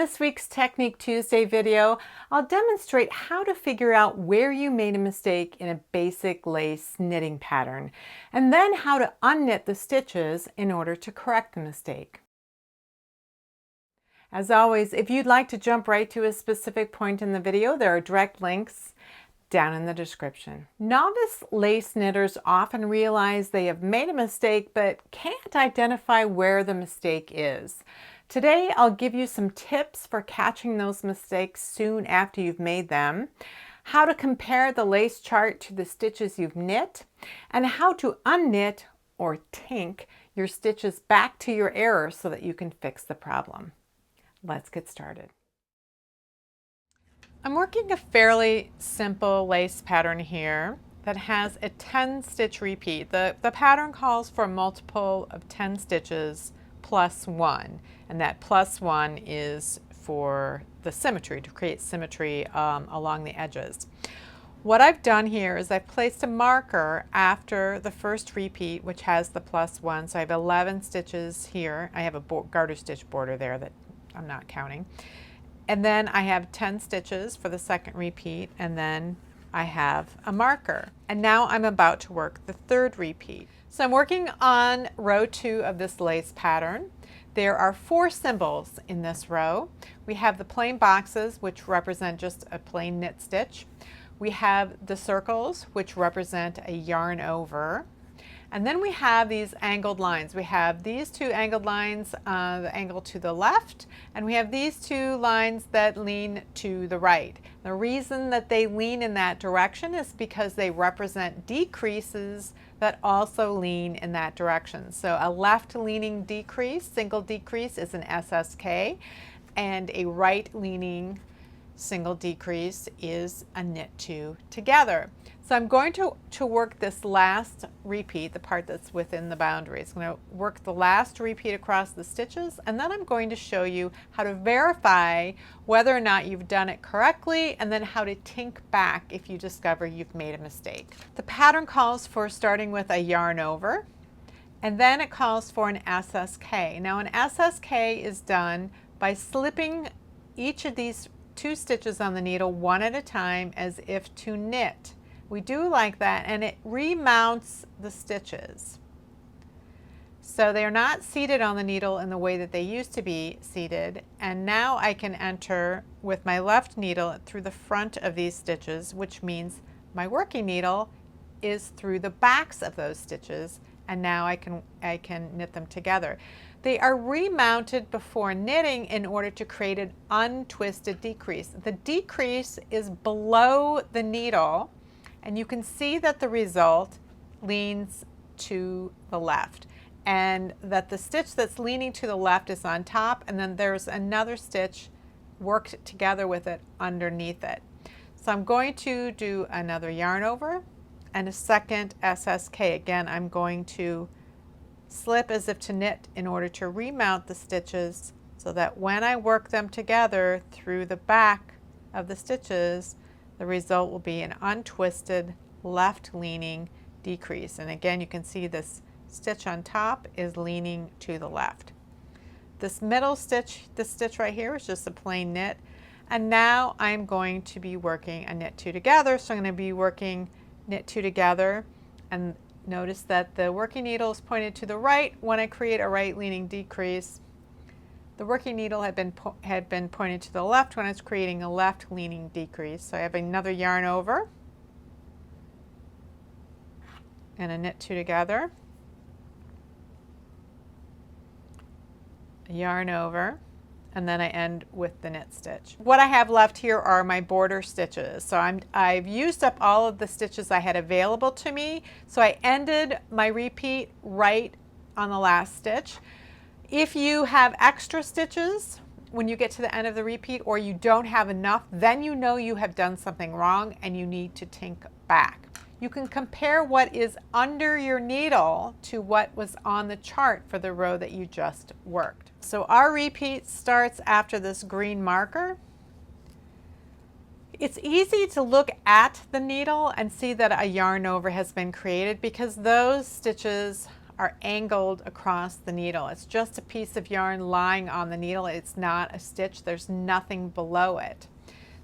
this week's Technique Tuesday video, I'll demonstrate how to figure out where you made a mistake in a basic lace knitting pattern, and then how to unknit the stitches in order to correct the mistake. As always, if you'd like to jump right to a specific point in the video, there are direct links down in the description. Novice lace knitters often realize they have made a mistake but can't identify where the mistake is. Today, I'll give you some tips for catching those mistakes soon after you've made them, how to compare the lace chart to the stitches you've knit, and how to unknit or tink your stitches back to your error so that you can fix the problem. Let's get started. I'm working a fairly simple lace pattern here that has a 10 stitch repeat. The pattern calls for a multiple of 10 stitches plus 1, and that plus 1 is for the symmetry, to create symmetry along the edges. What I've done here is I've placed a marker after the first repeat, which has the plus 1, so I have 11 stitches here. I have a garter stitch border there that I'm not counting. And then I have 10 stitches for the second repeat, and then I have a marker. And now I'm about to work the third repeat. So I'm working on row 2 of this lace pattern. There are 4 symbols in this row. We have the plain boxes, which represent just a plain knit stitch. We have the circles, which represent a yarn over. And then we have these angled lines. We have these 2 angled lines, the angle to the left, and we have these 2 lines that lean to the right. The reason that they lean in that direction is because they represent decreases that also lean in that direction. So a left leaning decrease, single decrease, is an SSK, and a right leaning single decrease is a knit 2 together. So I'm going to work this last repeat, the part that's within the boundaries. I'm going to work the last repeat across the stitches, and then I'm going to show you how to verify whether or not you've done it correctly, and then how to tink back if you discover you've made a mistake. The pattern calls for starting with a yarn over, and then it calls for an SSK. Now an SSK is done by slipping each of these 2 stitches on the needle one at a time as if to knit. We do like that, and it remounts the stitches. So they are not seated on the needle in the way that they used to be seated, and now I can enter with my left needle through the front of these stitches, which means my working needle is through the backs of those stitches, and now I can knit them together. They are remounted before knitting in order to create an untwisted decrease. The decrease is below the needle, and you can see that the result leans to the left, and that the stitch that's leaning to the left is on top, and then there's another stitch worked together with it underneath it. So I'm going to do another yarn over and a second SSK. Again, I'm going to slip as if to knit in order to remount the stitches so that when I work them together through the back of the stitches, the result will be an untwisted left leaning decrease. And again, you can see this stitch on top is leaning to the left. This middle stitch, this stitch right here, is just a plain knit. And now I'm going to be working a knit 2 together. So I'm going to be working knit 2 together, and notice that the working needle is pointed to the right when I create a right leaning decrease. The working needle had been pointed to the left when I was creating a left leaning decrease. So I have another yarn over and a knit 2 together, a yarn over, and then I end with the knit stitch. What I have left here are my border stitches. So I've used up all of the stitches I had available to me. So I ended my repeat right on the last stitch. If you have extra stitches when you get to the end of the repeat, or you don't have enough, then you know you have done something wrong and you need to tink back. You can compare what is under your needle to what was on the chart for the row that you just worked. So our repeat starts after this green marker. It's easy to look at the needle and see that a yarn over has been created because those stitches are angled across the needle. It's just a piece of yarn lying on the needle. It's not a stitch. There's nothing below it.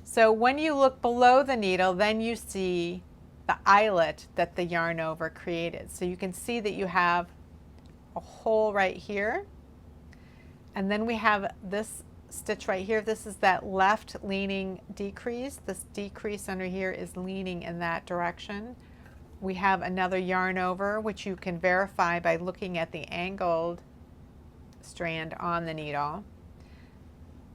So when you look below the needle, then you see the eyelet that the yarn over created. So you can see that you have a hole right here. And then we have this stitch right here. This is that left leaning decrease. This decrease under here is leaning in that direction. We have another yarn over, which you can verify by looking at the angled strand on the needle.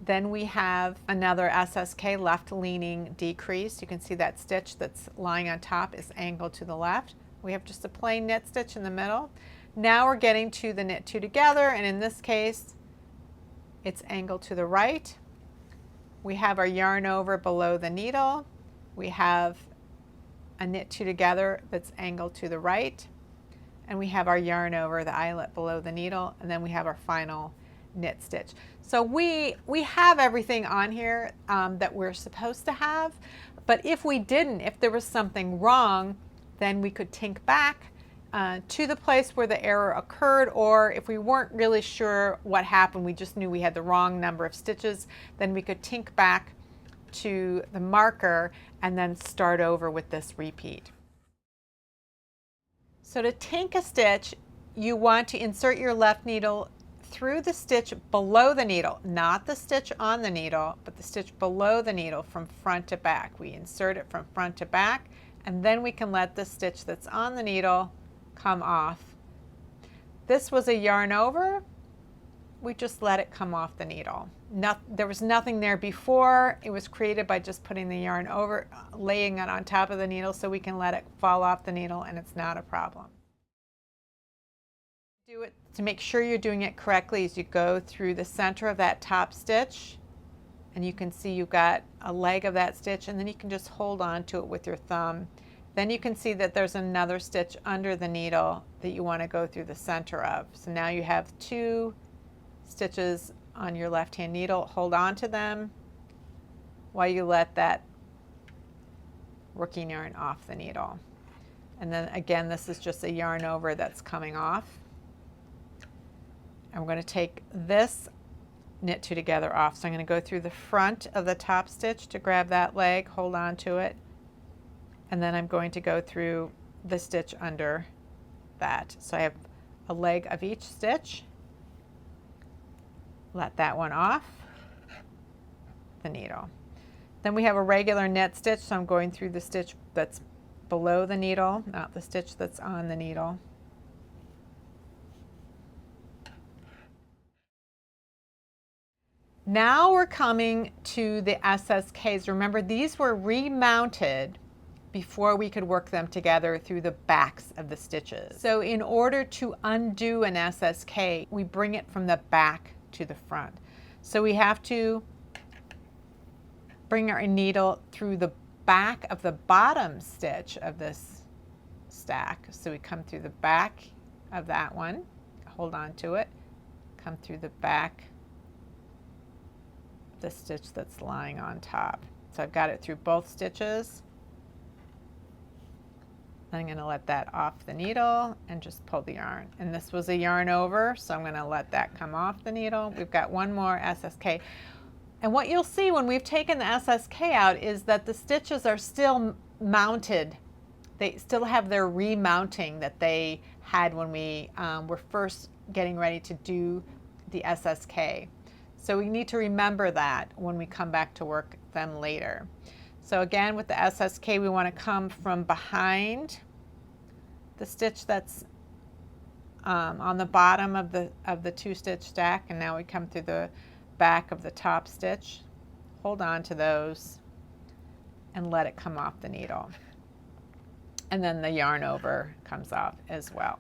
Then we have another SSK left leaning decrease. You can see that stitch that's lying on top is angled to the left. We have just a plain knit stitch in the middle. Now we're getting to the knit two together, and in this case it's angled to the right. We have our yarn over below the needle. We have a knit two together that's angled to the right, and we have our yarn over the eyelet below the needle, and then we have our final knit stitch. So we have everything on here that we're supposed to have, but if we didn't, if there was something wrong, then we could tink back to the place where the error occurred, or if we weren't really sure what happened, we just knew we had the wrong number of stitches, then we could tink back to the marker and then start over with this repeat. So to tink a stitch, you want to insert your left needle through the stitch below the needle, not the stitch on the needle, but the stitch below the needle from front to back. We insert it from front to back, and then we can let the stitch that's on the needle come off. This was a yarn over. We just let it come off the needle. There was nothing there before. It was created by just putting the yarn over, laying it on top of the needle, so we can let it fall off the needle, and it's not a problem. Do it to make sure you're doing it correctly as you go through the center of that top stitch, and you can see you've got a leg of that stitch, and then you can just hold on to it with your thumb. Then you can see that there's another stitch under the needle that you want to go through the center of. So now you have two stitches on your left hand needle. Hold on to them while you let that working yarn off the needle. And then again, this is just a yarn over that's coming off. And we're going to take this knit two together off. So I'm going to go through the front of the top stitch to grab that leg, hold on to it, and then I'm going to go through the stitch under that. So I have a leg of each stitch. Let that one off the needle. Then we have a regular knit stitch, so I'm going through the stitch that's below the needle, not the stitch that's on the needle. Now we're coming to the SSKs. Remember, these were remounted before we could work them together through the backs of the stitches. So in order to undo an SSK, we bring it from the back to the front. So we have to bring our needle through the back of the bottom stitch of this stack. So we come through the back of that one, hold on to it, come through the back of the stitch that's lying on top. So I've got it through both stitches. I'm going to let that off the needle and just pull the yarn. And this was a yarn over, so I'm going to let that come off the needle. We've got one more SSK. And what you'll see when we've taken the SSK out is that the stitches are still mounted. They still have their remounting that they had when we were first getting ready to do the SSK. So we need to remember that when we come back to work them later. So again, with the SSK, we want to come from behind the stitch that's on the bottom of the two stitch stack, and now we come through the back of the top stitch. Hold on to those and let it come off the needle. And then the yarn over comes off as well.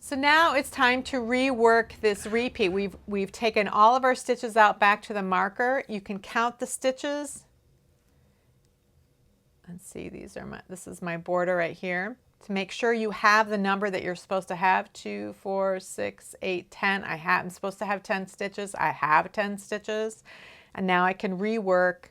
So now it's time to rework this repeat. We've taken all of our stitches out back to the marker. You can count the stitches. Let's see, this is my border right here. To make sure you have the number that you're supposed to have, 2, 4, 6, 8, 10. I'm supposed to have 10 stitches. I have 10 stitches. And now I can rework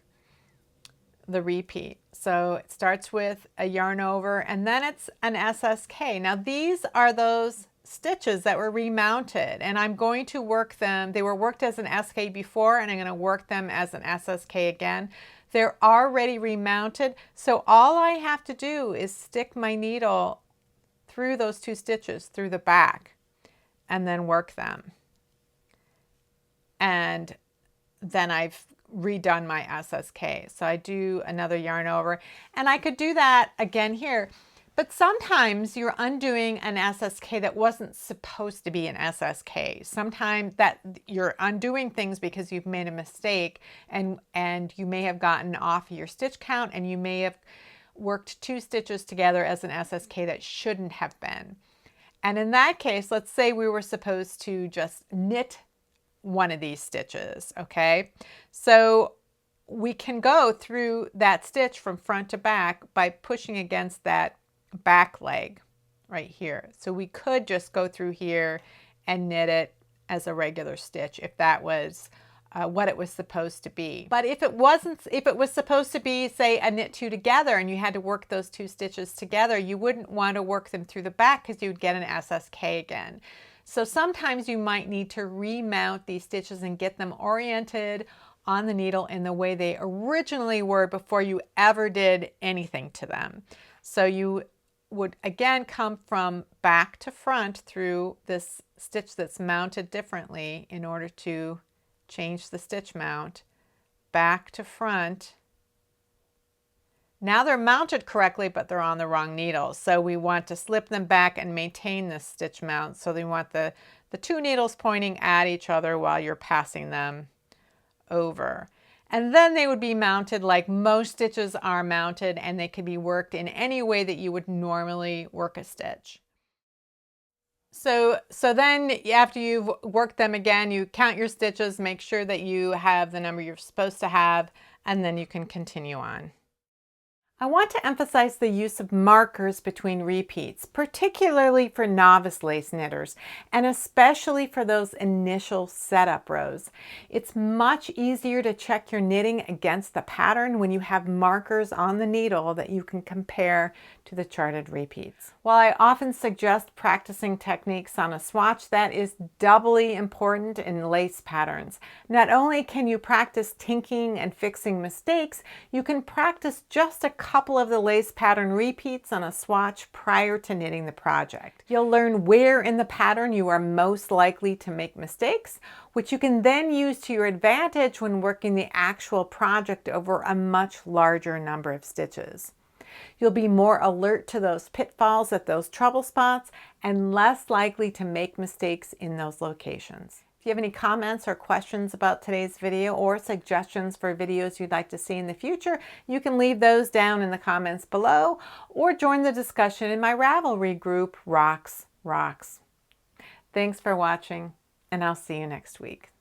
the repeat. So it starts with a yarn over and then it's an SSK. Now these are those stitches that were remounted, and I'm going to work them. They were worked as an SK before, and I'm going to work them as an SSK again. They're already remounted, so all I have to do is stick my needle through those two stitches through the back and then work them. And then I've redone my SSK. So I do another yarn over, and I could do that again here. But sometimes you're undoing an SSK that wasn't supposed to be an SSK. Sometimes that you're undoing things because you've made a mistake, and you may have gotten off your stitch count, and you may have worked two stitches together as an SSK that shouldn't have been. And in that case, let's say we were supposed to just knit one of these stitches, okay? So we can go through that stitch from front to back by pushing against that back leg right here. So we could just go through here and knit it as a regular stitch if that was what it was supposed to be. But if it wasn't, if it was supposed to be, say, a knit two together and you had to work those two stitches together, you wouldn't want to work them through the back because you would get an SSK again. So sometimes you might need to remount these stitches and get them oriented on the needle in the way they originally were before you ever did anything to them. So you would again come from back to front through this stitch that's mounted differently in order to change the stitch mount, back to front. Now they're mounted correctly, but they're on the wrong needle. So we want to slip them back and maintain this stitch mount. So we want the two needles pointing at each other while you're passing them over. And then they would be mounted like most stitches are mounted, and they could be worked in any way that you would normally work a stitch. So then after you've worked them again, you count your stitches, make sure that you have the number you're supposed to have, and then you can continue on. I want to emphasize the use of markers between repeats, particularly for novice lace knitters, and especially for those initial setup rows. It's much easier to check your knitting against the pattern when you have markers on the needle that you can compare to the charted repeats. While I often suggest practicing techniques on a swatch, that is doubly important in lace patterns. Not only can you practice tinking and fixing mistakes, you can practice just a couple of the lace pattern repeats on a swatch prior to knitting the project. You'll learn where in the pattern you are most likely to make mistakes, which you can then use to your advantage when working the actual project over a much larger number of stitches. You'll be more alert to those pitfalls at those trouble spots and less likely to make mistakes in those locations. If you have any comments or questions about today's video or suggestions for videos you'd like to see in the future, you can leave those down in the comments below or join the discussion in my Ravelry group, Rocks. Thanks for watching, and I'll see you next week.